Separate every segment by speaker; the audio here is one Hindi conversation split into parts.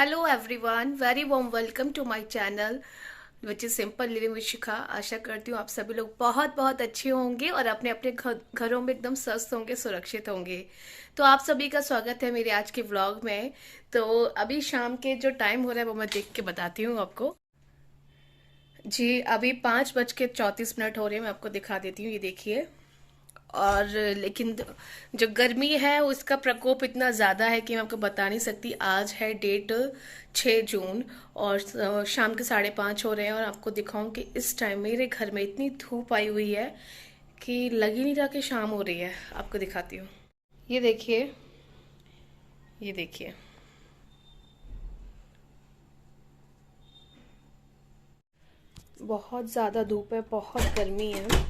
Speaker 1: Hello everyone, very warm welcome to my channel which is simple living with Shikha. आशा करती हूँ आप सभी लोग बहुत बहुत अच्छे होंगे और अपने अपने घरों में एकदम स्वस्थ होंगे, सुरक्षित होंगे। तो आप सभी का स्वागत है मेरे आज के व्लॉग में। तो अभी शाम के जो टाइम हो रहा है वो मैं देख के बताती हूँ आपको। जी, अभी 5:34 हो रहे हैं। मैं आपको दिखा देती हूँ, ये देखिए। और लेकिन जो गर्मी है उसका प्रकोप इतना ज़्यादा है कि मैं आपको बता नहीं सकती। आज है डेट 6 जून और शाम के 5:30 हो रहे हैं। और आपको दिखाऊं कि इस टाइम मेरे घर में इतनी धूप आई हुई है कि लग ही नहीं रहा कि शाम हो रही है। आपको दिखाती हूँ, ये देखिए, ये देखिए। बहुत ज़्यादा धूप है, बहुत गर्मी है।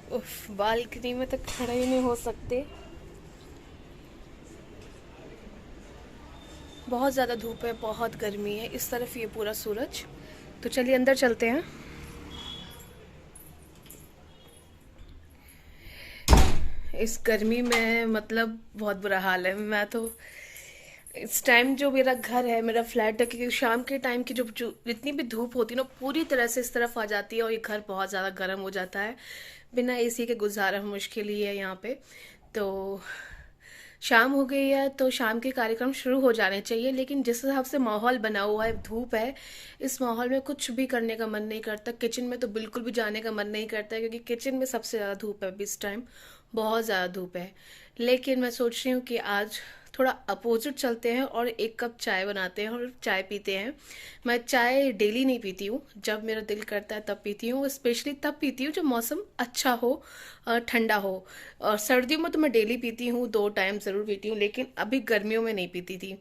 Speaker 1: उफ, बालकनी में तो खड़े ही नहीं हो सकते, बहुत ज़्यादा धूप है, बहुत गर्मी है। इस तरफ ये पूरा सूरज। तो चलिए अंदर चलते हैं। इस गर्मी में मतलब बहुत बुरा हाल है। मैं तो इस टाइम जो मेरा घर है, मेरा फ्लैट है, क्योंकि शाम के टाइम की जो जितनी भी धूप होती है ना, पूरी तरह से इस तरफ आ जाती है और ये घर बहुत ज़्यादा गर्म हो जाता है। बिना एसी के गुजारा मुश्किल ही है यहाँ पे। तो शाम हो गई है तो शाम के कार्यक्रम शुरू हो जाने चाहिए, लेकिन जिस हिसाब से माहौल बना हुआ है, धूप है, इस माहौल में कुछ भी करने का मन नहीं करता। किचन में तो बिल्कुल भी जाने का मन नहीं करता, क्योंकि किचन में सबसे ज़्यादा धूप है अभी इस टाइम, बहुत ज़्यादा धूप है। लेकिन मैं सोच रही हूँ कि आज थोड़ा अपोजिट चलते हैं और एक कप चाय बनाते हैं और चाय पीते हैं। मैं चाय डेली नहीं पीती हूँ, जब मेरा दिल करता है तब पीती हूँ। स्पेशली तब पीती हूँ जब मौसम अच्छा हो, ठंडा हो। और सर्दियों में तो मैं डेली पीती हूँ, 2 टाइम ज़रूर पीती हूँ, लेकिन अभी गर्मियों में नहीं पीती थी।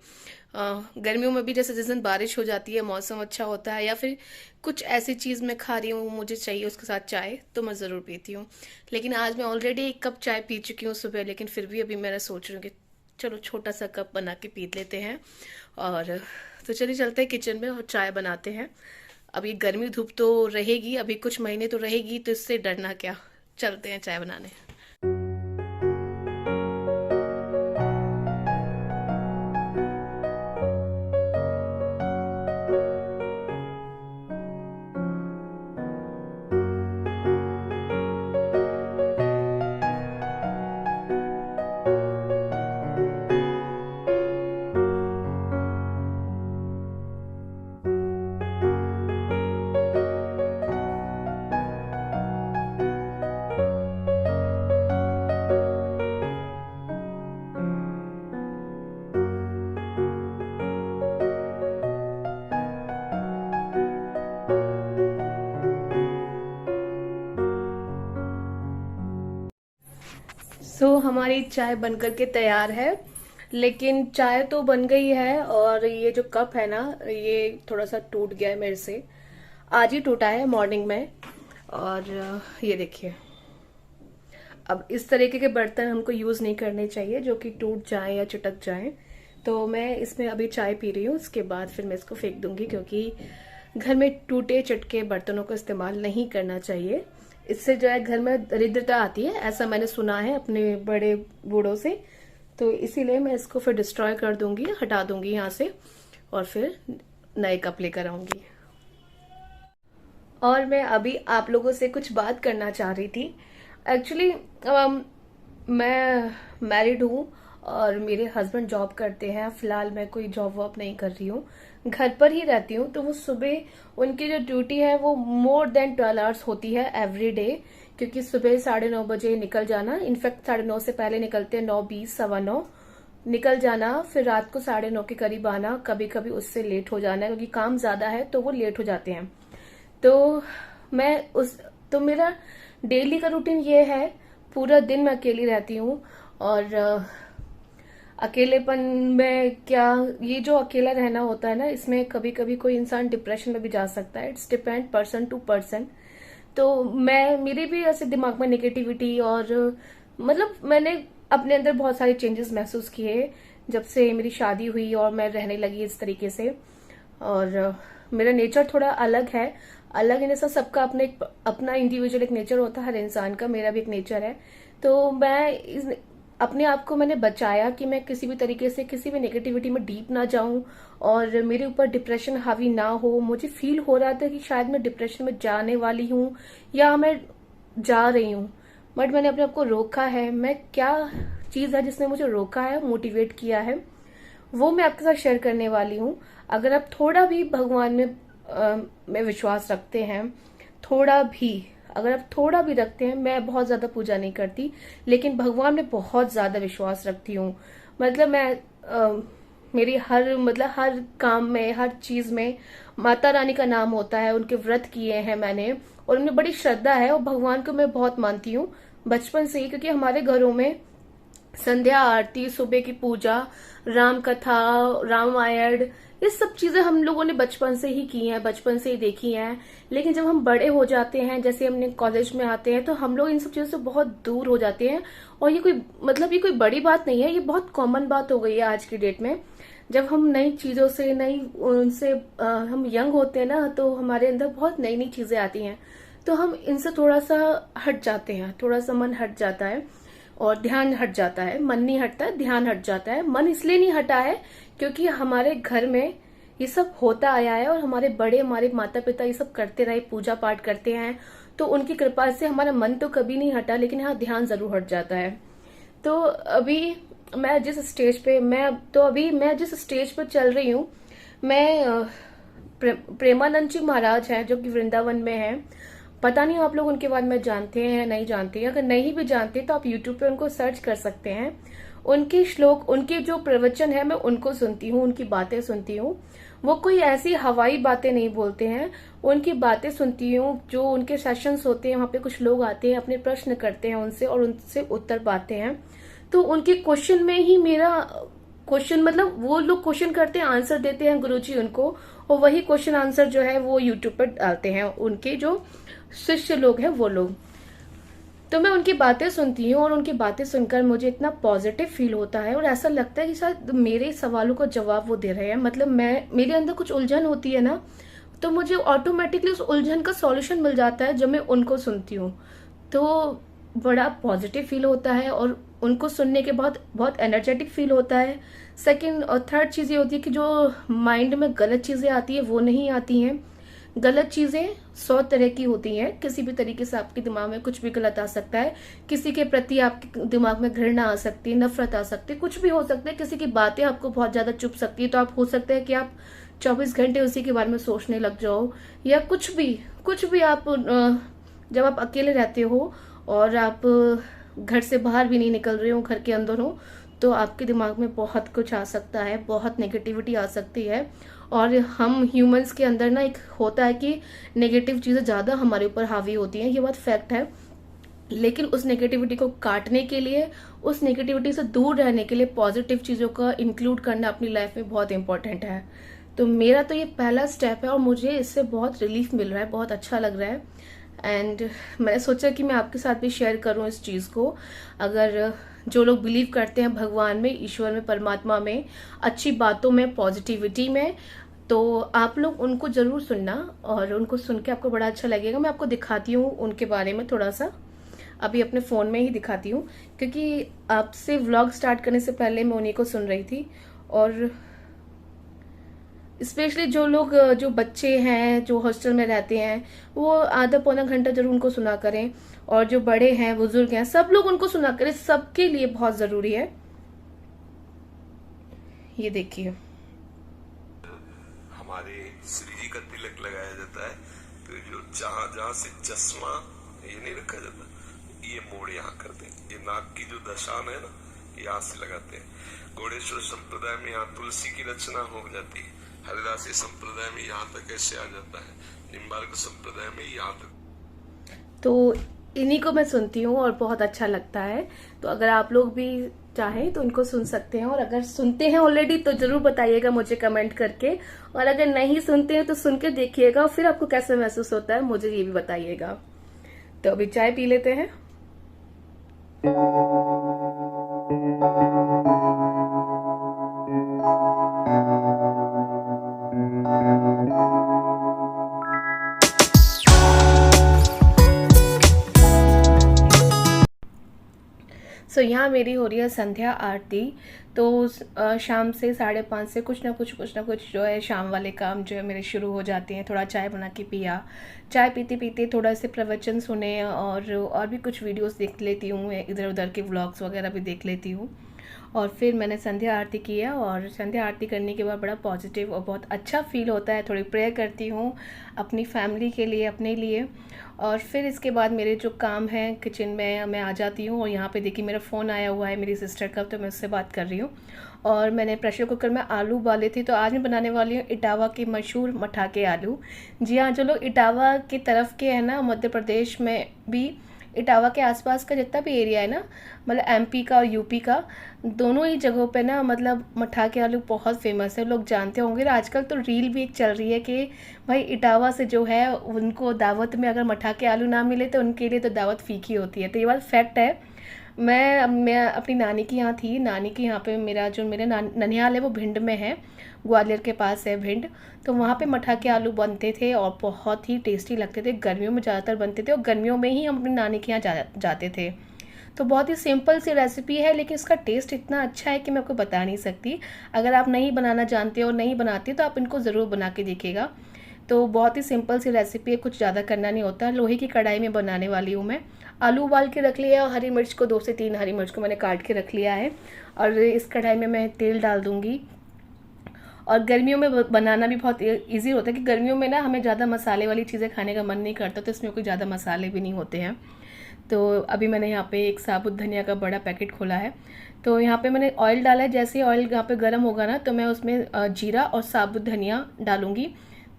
Speaker 1: गर्मियों में भी जैसे जिस दिन बारिश हो जाती है, मौसम अच्छा होता है, या फिर कुछ ऐसी चीज़ मैं खा रही हूँ, मुझे चाहिए उसके साथ चाय, तो मैं ज़रूर पीती हूँ। लेकिन आज मैं ऑलरेडी 1 कप चाय पी चुकी हूँ सुबह, लेकिन फिर भी अभी मैं सोच रही हूँ कि चलो छोटा सा कप बना के पी लेते हैं। और तो चलिए चलते हैं किचन में और चाय बनाते हैं। अभी गर्मी धूप तो रहेगी, अभी कुछ महीने तो रहेगी, तो इससे डरना क्या। चलते हैं चाय बनाने। हमारी चाय बनकर के तैयार है। लेकिन चाय तो बन गई है और ये जो कप है ना, ये थोड़ा सा टूट गया है मेरे से। आज ही टूटा है मॉर्निंग में। और ये देखिए, अब इस तरीके के बर्तन हमको यूज नहीं करने चाहिए जो कि टूट जाए या चिटक जाए। तो मैं इसमें अभी चाय पी रही हूँ, उसके बाद फिर मैं इसको फेंक दूंगी, क्योंकि घर में टूटे चटके बर्तनों का इस्तेमाल नहीं करना चाहिए। इससे जो है घर में दरिद्रता आती है, ऐसा मैंने सुना है अपने बड़े बूढ़ों से। तो इसीलिए मैं इसको फिर डिस्ट्रॉय कर दूंगी, हटा दूंगी यहाँ से, और फिर नए कप लेकर आऊंगी। और मैं अभी आप लोगों से कुछ बात करना चाह रही थी। एक्चुअली मैं मैरिड हूँ और मेरे हस्बैंड जॉब करते हैं। फिलहाल मैं कोई जॉब वॉब नहीं कर रही हूँ, घर पर ही रहती हूँ। तो वो सुबह उनकी जो ड्यूटी है वो मोर देन 12 आवर्स होती है एवरी डे, क्योंकि सुबह 9:30 बजे निकल जाना, इनफैक्ट 9:30 से पहले निकलते हैं, 9:20, 9:15 निकल जाना, फिर रात को 9:30 के करीब आना। कभी कभी उससे लेट हो जाना है, क्योंकि काम ज्यादा है तो वो लेट हो जाते हैं। तो मैं उस तो मेरा डेली का रूटीन ये है। पूरा दिन मैं अकेली रहती हूँ। और अकेलेपन में क्या, ये जो अकेला रहना होता है ना, इसमें कभी कभी कोई इंसान डिप्रेशन में भी जा सकता है। It's depend person to person. तो मैं मेरे भी ऐसे दिमाग में नेगेटिविटी और मतलब मैंने अपने अंदर बहुत सारे चेंजेस महसूस किए जब से मेरी शादी हुई और मैं रहने लगी इस तरीके से। और मेरा नेचर थोड़ा अलग है। अलग इन ऐसा सबका अपना इंडिविजुअल एक नेचर होता है हर इंसान का, मेरा भी एक नेचर है। तो मैं अपने आप को मैंने बचाया कि मैं किसी भी तरीके से किसी भी नेगेटिविटी में डीप ना जाऊं और मेरे ऊपर डिप्रेशन हावी ना हो। मुझे फील हो रहा था कि शायद मैं डिप्रेशन में जाने वाली हूं या मैं जा रही हूं, बट मैंने अपने आप को रोका है। मैं क्या चीज है जिसने मुझे रोका है, मोटिवेट किया है, वो मैं आपके साथ शेयर करने वाली हूँ। अगर आप थोड़ा भी भगवान में विश्वास रखते हैं, थोड़ा भी, अगर आप थोड़ा भी रखते हैं, मैं बहुत ज्यादा पूजा नहीं करती लेकिन भगवान में बहुत ज्यादा विश्वास रखती हूँ। मतलब मैं मेरी हर काम में, हर चीज में माता रानी का नाम होता है। उनके व्रत किए हैं मैंने और उनमें बड़ी श्रद्धा है और भगवान को मैं बहुत मानती हूँ बचपन से ही, क्योंकि हमारे घरों में संध्या आरती, सुबह की पूजा, राम कथा, रामायण, ये सब चीजें हम लोगों ने बचपन से ही की हैं, बचपन से ही देखी हैं। लेकिन जब हम बड़े हो जाते हैं, जैसे हमने कॉलेज में आते हैं, तो हम लोग इन सब चीजों से बहुत दूर हो जाते हैं। और ये कोई बड़ी बात नहीं है, ये बहुत कॉमन बात हो गई है आज की डेट में। जब हम नई चीजों से, नई उनसे हम यंग होते हैं ना, तो हमारे अंदर बहुत नई नई चीजें आती हैं, तो हम इनसे थोड़ा सा हट जाते हैं, थोड़ा सा मन हट जाता है और ध्यान हट जाता है। मन नहीं हटता, ध्यान हट जाता है। मन इसलिए नहीं हटा है क्योंकि हमारे घर में ये सब होता आया है और हमारे बड़े, हमारे माता पिता ये सब करते रहे, पूजा पाठ करते हैं, तो उनकी कृपा से हमारा मन तो कभी नहीं हटा, लेकिन हाँ ध्यान जरूर हट जाता है। तो अभी मैं जिस स्टेज पे मैं जिस स्टेज पर चल रही हूँ, मैं प्रेमानंद जी महाराज हैं जो कि वृंदावन में हैं। पता नहीं आप लोग उनके बारे में जानते हैं या नहीं जानते हैं। अगर नहीं भी जानते तो आप यूट्यूब पे उनको सर्च कर सकते हैं। उनके श्लोक, उनके जो प्रवचन है, मैं उनको सुनती हूँ, उनकी बातें सुनती हूँ। वो कोई ऐसी हवाई बातें नहीं बोलते हैं, उनकी बातें सुनती हूँ। जो उनके सेशंस होते हैं, वहां पे कुछ लोग आते हैं, अपने प्रश्न करते हैं उनसे और उनसे उत्तर पाते हैं। तो उनके क्वेश्चन में ही मेरा क्वेश्चन, मतलब वो लोग क्वेश्चन करते हैं, आंसर देते हैं गुरुजी उनको, और वही क्वेश्चन आंसर जो है वो यूट्यूब पर डालते हैं उनके जो शिष्य लोग हैं वो लोग। तो मैं उनकी बातें सुनती हूँ और उनकी बातें सुनकर मुझे इतना पॉजिटिव फील होता है और ऐसा लगता है कि शायद मेरे सवालों का जवाब वो दे रहे हैं। मतलब मेरे अंदर कुछ उलझन होती है ना, तो मुझे ऑटोमेटिकली उस उलझन का सॉल्यूशन मिल जाता है जब मैं उनको सुनती हूँ। तो बड़ा पॉजिटिव फील होता है और उनको सुनने के बाद बहुत एनर्जेटिक फील होता है। सेकंड और थर्ड चीज ये होती है कि जो माइंड में गलत चीजें आती है वो नहीं आती हैं। गलत चीजें 100 तरह की होती हैं, किसी भी तरीके से आपके दिमाग में कुछ भी गलत आ सकता है। किसी के प्रति आपके दिमाग में घृणा आ सकती है, नफरत आ सकती है, कुछ भी हो सकता है। किसी की बातें आपको बहुत ज्यादा चुभ सकती है, तो आप हो सकता है कि आप 24 घंटे उसी के बारे में सोचने लग जाओ, या कुछ भी आप जब आप अकेले रहते हो और आप घर से बाहर भी नहीं निकल रहे हो, घर के अंदर हो, तो आपके दिमाग में बहुत कुछ आ सकता है, बहुत नेगेटिविटी आ सकती है। और हम ह्यूमंस के अंदर ना एक होता है कि नेगेटिव चीजें ज्यादा हमारे ऊपर हावी होती हैं, ये बात फैक्ट है। लेकिन उस नेगेटिविटी को काटने के लिए, उस नेगेटिविटी से दूर रहने के लिए पॉजिटिव चीजों का इंक्लूड करना अपनी लाइफ में बहुत इंपॉर्टेंट है। तो मेरा तो ये पहला स्टेप है और मुझे इससे बहुत रिलीफ मिल रहा है, बहुत अच्छा लग रहा है। एंड मैंने सोचा कि मैं आपके साथ भी शेयर करूं इस चीज को। अगर जो लोग बिलीव करते हैं भगवान में, ईश्वर में, परमात्मा में, अच्छी बातों में, पॉजिटिविटी में, तो आप लोग उनको जरूर सुनना और उनको सुन के आपको बड़ा अच्छा लगेगा। मैं आपको दिखाती हूँ उनके बारे में थोड़ा सा, अभी अपने फोन में ही दिखाती हूँ, क्योंकि आपसे व्लॉग स्टार्ट करने से पहले मैं उन्हीं को सुन रही थी। और स्पेशली जो बच्चे हैं, जो हॉस्टल में रहते हैं, वो आधा पौना घंटा जरूर उनको सुना करें। और जो बड़े हैं, बुजुर्ग हैं, सब लोग उनको सुना करें, सबके लिए बहुत जरूरी है। ये देखिए,
Speaker 2: हमारे श्री जी का तिलक लगाया जाता है, तो जो जहां जहां से चश्मा ये नहीं रखा जाता, ये मोड़ यहाँ कर दें। ये नाक की जो दशान है ना, यहाँ से लगाते हैं। गौड़ेश्वर संप्रदाय में यहाँ तुलसी की रचना हो जाती है। हरिदासी संप्रदाय में यहाँ तक ऐसे आ जाता है। निम्बार्क संप्रदाय में यहाँ तक।
Speaker 1: तो इन्हीं को मैं सुनती हूँ और बहुत अच्छा लगता है। तो अगर आप लोग भी चाहें तो इनको सुन सकते हैं, और अगर सुनते हैं ऑलरेडी तो जरूर बताइएगा मुझे कमेंट करके, और अगर नहीं सुनते हैं तो सुन के देखिएगा, फिर आपको कैसे महसूस होता है मुझे ये भी बताइएगा। तो अभी चाय पी लेते हैं। यहाँ मेरी हो रही है संध्या आरती। तो शाम से 5:30 से कुछ ना कुछ जो है शाम वाले काम जो है मेरे शुरू हो जाते हैं। थोड़ा चाय बना के पिया, चाय पीते पीते थोड़ा से प्रवचन सुने और भी कुछ वीडियोस देख लेती हूँ, इधर उधर के व्लॉग्स वगैरह भी देख लेती हूँ। और फिर मैंने संध्या आरती किया, और संध्या आरती करने के बाद बड़ा पॉजिटिव और बहुत अच्छा फील होता है। थोड़ी प्रेयर करती हूँ अपनी फैमिली के लिए, अपने लिए। और फिर इसके बाद मेरे जो काम हैं किचन में, मैं आ जाती हूँ। और यहाँ पे देखिए मेरा फ़ोन आया हुआ है मेरी सिस्टर का, तो मैं उससे बात कर रही हूँ। और मैंने प्रेशर कुकर में आलू उबाले थे, तो आज मैं बनाने वाली हूँ इटावा के मशहूर मठाके आलू। जी हाँ, जो लोग इटावा की तरफ के हैं ना, मध्य प्रदेश में भी इटावा के आसपास का जितना भी एरिया है ना, मतलब एमपी का और यूपी का, दोनों ही जगहों पे ना मतलब मठाके आलू बहुत फेमस है। लोग जानते होंगे। और आजकल तो रील भी एक चल रही है कि भाई इटावा से जो है उनको दावत में अगर मठाके आलू ना मिले तो उनके लिए तो दावत फीकी होती है। तो ये बात फैक्ट है। मैं अपनी नानी के यहाँ थी। नानी के यहाँ पे मेरा ननिहाल है वो भिंड में है, ग्वालियर के पास है भिंड। तो वहाँ पे मठाके आलू बनते थे और बहुत ही टेस्टी लगते थे। गर्मियों में ज़्यादातर बनते थे और गर्मियों में ही हम अपनी नानी के यहाँ जाते थे। तो बहुत ही सिंपल सी रेसिपी है, लेकिन इसका टेस्ट इतना अच्छा है कि मैं आपको बता नहीं सकती। अगर आप नहीं बनाना जानते हो, नहीं बनाते, तो आप इनको ज़रूर बना के देखिएगा। तो बहुत ही सिंपल सी रेसिपी है, कुछ ज़्यादा करना नहीं होता। लोहे की कढ़ाई में बनाने वाली हूँ मैं। आलू उबाल के रख लिया, और हरी मिर्च को 2 से 3 हरी मिर्च को मैंने काट के रख लिया है। और इस कढ़ाई में मैं तेल डाल दूँगी। और गर्मियों में बनाना भी बहुत ईजी होता है कि गर्मियों में ना हमें ज़्यादा मसाले वाली चीज़ें खाने का मन नहीं करता, तो इसमें कोई ज़्यादा मसाले भी नहीं होते हैं। तो अभी मैंने यहाँ पे एक साबुत धनिया का बड़ा पैकेट खोला है। तो यहाँ पे मैंने ऑयल डाला है। जैसे ही ऑयल यहाँ पे गर्म होगा ना, तो मैं उसमें जीरा और साबुत धनिया डालूँगी।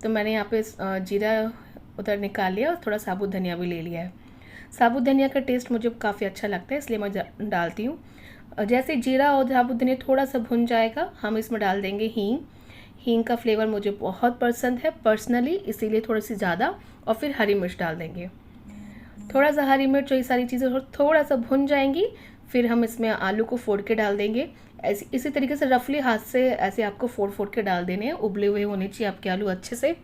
Speaker 1: तो मैंने यहाँ पे जीरा उधर निकाल लिया और थोड़ा साबुत धनिया भी ले लिया है। साबुत धनिया का टेस्ट मुझे काफ़ी अच्छा लगता है, इसलिए मैं डालती हूँ। जैसे जीरा और साबुत धनिया थोड़ा सा भुन जाएगा, हम इसमें डाल देंगे हींग। हींग का फ्लेवर मुझे बहुत पसंद है पर्सनली, इसीलिए थोड़ी सी ज़्यादा। और फिर हरी मिर्च डाल देंगे, थोड़ा सा हरी मिर्च। ये सारी चीज़ें थोड़ा सा भुन जाएंगी, फिर हम इसमें आलू को फोड़ के डाल देंगे। इसी तरीके से रफली हाथ से ऐसे आपको फोड़ फोड़ के डाल देने हैं। उबले हुए होने चाहिए आपके आलू अच्छे से।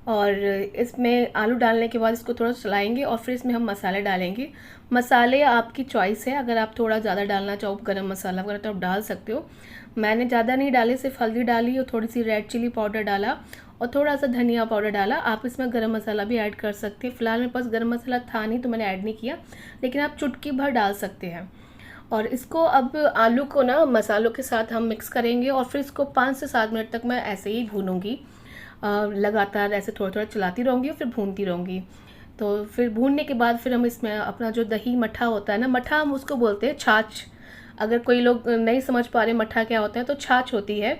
Speaker 1: और इसमें आलू डालने के बाद इसको थोड़ा चलाएंगे, और फिर इसमें हम मसाले डालेंगे। मसाले आपकी चॉइस है, अगर आप थोड़ा ज़्यादा डालना चाहो गरम मसाला वगैरह तो आप डाल सकते हो। मैंने ज़्यादा नहीं डाले, सिर्फ हल्दी डाली और थोड़ी सी रेड चिली पाउडर डाला और थोड़ा सा धनिया पाउडर डाला। आप इसमें गरम मसाला भी ऐड कर सकते हैं। फ़िलहाल मेरे पास गरम मसाला था नहीं तो मैंने ऐड नहीं किया, लेकिन आप चुटकी भर डाल सकते हैं। और इसको अब आलू को ना मसालों के साथ हम मिक्स करेंगे, और फिर इसको 5 से 7 मिनट तक मैं ऐसे ही भूनूंगी। लगातार ऐसे थोड़ा थोड़ा चलाती रहूँगी और फिर भूनती रहूँगी। तो फिर भूनने के बाद फिर हम इसमें अपना जो दही मट्ठा होता है ना, मट्ठा हम उसको बोलते हैं छाछ। अगर कोई लोग नहीं समझ पा रहे मट्ठा क्या होता है, तो छाछ होती है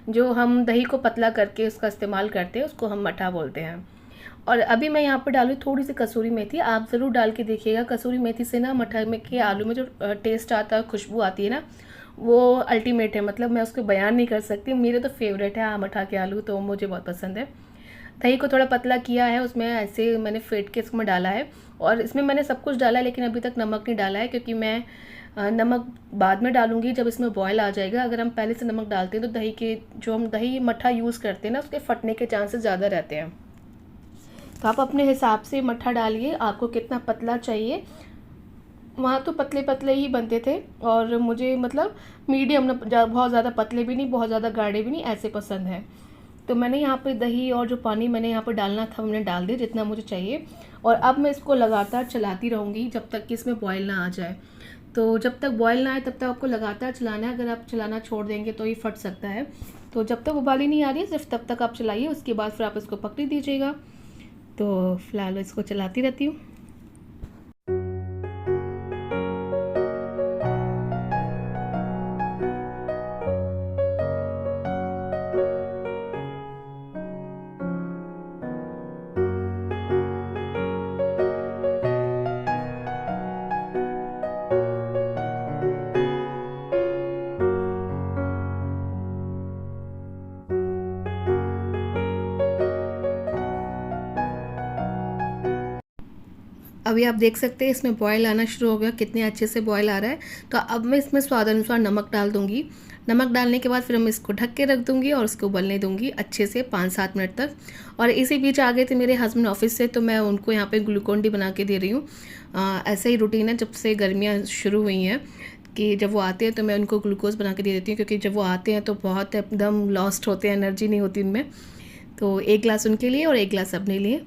Speaker 1: जो हम दही को पतला करके उसका इस्तेमाल करते हैं, उसको हम मट्ठा बोलते हैं। और अभी मैं यहाँ पर डालूँ थोड़ी सी कसूरी मेथी। आप ज़रूर डाल के देखिएगा, कसूरी मेथी से ना मट्ठा में के आलू में जो टेस्ट आता है, खुशबू आती है ना, वो अल्टीमेट है। मतलब मैं उसको बयान नहीं कर सकती, मेरे तो फेवरेट है मट्ठा के आलू, तो मुझे बहुत पसंद है। दही को थोड़ा पतला किया है, उसमें ऐसे मैंने फेंट के इसमें डाला है। और इसमें मैंने सब कुछ डाला है, लेकिन अभी तक नमक नहीं डाला है, क्योंकि मैं नमक बाद में डालूंगी जब इसमें बॉयल आ जाएगा। अगर हम पहले से नमक डालते हैं तो दही के जो हम दही मट्ठा यूज़ करते हैं ना, उसके फटने के चांसेस ज़्यादा रहते हैं। तो आप अपने हिसाब से मट्ठा डालिए, आपको कितना पतला चाहिए। वहाँ तो पतले पतले ही बनते थे, और मुझे मतलब मीडियम ना, बहुत ज़्यादा पतले भी नहीं, बहुत ज़्यादा गाढ़े भी नहीं, ऐसे पसंद है। तो मैंने यहाँ पे दही और जो पानी मैंने यहाँ पर डालना था मैंने डाल दिया जितना मुझे चाहिए। और अब मैं इसको लगातार चलाती रहूँगी जब तक कि इसमें बॉयल ना आ जाए। तो जब तक बॉयल ना आए तब तक आपको लगातार चलाना है। अगर आप चलाना छोड़ देंगे तो ये फट सकता है। तो जब तक उबाली नहीं आ रही है सिर्फ तब तक आप चलाइए, उसके बाद फिर आप इसको पकड़ी दीजिएगा। तो फिलहाल इसको चलाती रहती हूँ। अभी आप देख सकते हैं इसमें बॉयल आना शुरू हो गया, कितने अच्छे से बॉयल आ रहा है। तो अब मैं इसमें स्वाद अनुसार नमक डाल दूँगी। नमक डालने के बाद फिर मैं इसको ढक के रख दूँगी और उसको उबलने दूँगी अच्छे से 5-7 मिनट तक। और इसी बीच आ गए थे मेरे हस्बैंड ऑफिस से, तो मैं उनको यहाँ पे ग्लूकोन डी बना के दे रही हूँ। ऐसा ही रूटीन है जब से गर्मियाँ शुरू हुई हैं कि जब वो आते हैं तो मैं उनको ग्लूकोज बना के दे देती हूँ, क्योंकि जब वो आते हैं तो बहुत एकदम लॉस्ट होते हैं, एनर्जी नहीं होती उनमें। तो 1 ग्लास उनके लिए और 1 ग्लास अपने लिए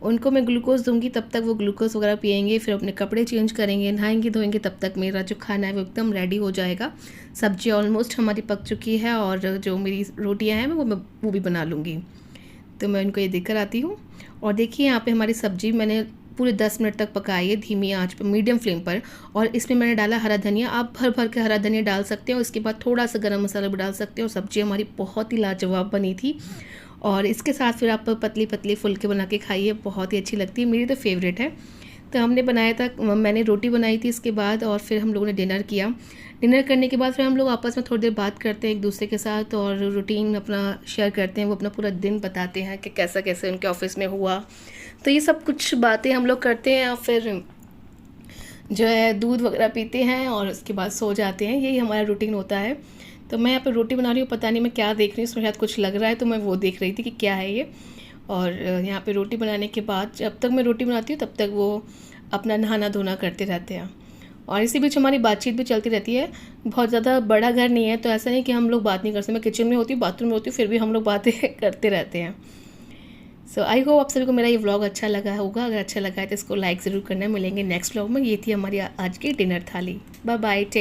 Speaker 1: उनको मैं ग्लूकोज़ दूंगी। तब तक वो ग्लूकोज़ वगैरह पियेंगे, फिर अपने कपड़े चेंज करेंगे, नहाएंगे धोएंगे। तब तक मेरा जो खाना है वो एकदम रेडी हो जाएगा। सब्जी ऑलमोस्ट हमारी पक चुकी है और जो मेरी रोटियां हैं वो भी बना लूँगी। तो मैं उनको ये देकर आती हूँ। और देखिए यहाँ पे हमारी सब्जी मैंने पूरे 10 मिनट तक पकाई है धीमी आंच पर, मीडियम फ्लेम पर। और इसमें मैंने डाला हरा धनिया, आप भर भर के हरा धनिया डाल सकते हो। इसके बाद थोड़ा सा गरम मसाला भी डाल सकते हो। सब्जी हमारी बहुत ही लाजवाब बनी थी। और इसके साथ फिर आप पतली पतली फुलके बना के खाइए, बहुत ही अच्छी लगती है, मेरी तो फेवरेट है। तो हमने बनाया था, मैंने रोटी बनाई थी इसके बाद, और फिर हम लोगों ने डिनर किया। डिनर करने के बाद फिर हम लोग आपस में थोड़ी देर बात करते हैं एक दूसरे के साथ, और रूटीन अपना शेयर करते हैं। वो अपना पूरा दिन बताते हैं कि कैसा कैसे उनके ऑफिस में हुआ। तो ये सब कुछ बातें हम लोग करते हैं, और फिर जो है दूध वगैरह पीते हैं और उसके बाद सो जाते हैं। यही हमारा रूटीन होता है। तो मैं यहाँ पे रोटी बना रही हूँ, पता नहीं मैं क्या देख रही हूँ, इसमें शायद कुछ लग रहा है, तो मैं वो देख रही थी कि क्या है ये। और यहाँ पे रोटी बनाने के बाद जब तक मैं रोटी बनाती हूँ तब तक वो अपना नहाना धोना करते रहते हैं। और इसी बीच हमारी बातचीत भी चलती रहती है। बहुत ज़्यादा बड़ा घर नहीं है, तो ऐसा नहीं कि हम लोग बात नहीं कर सकते। मैं किचन में होती हूँ, बाथरूम में होती हूँ, फिर भी हम लोग बातें करते रहते हैं। सो आई होप आप सभी को मेरा ये व्लॉग अच्छा लगा होगा। अगर अच्छा लगा है तो इसको लाइक ज़रूर करना। मिलेंगे नेक्स्ट व्लॉग में। ये थी हमारी आज की डिनर थाली। Bye bye, take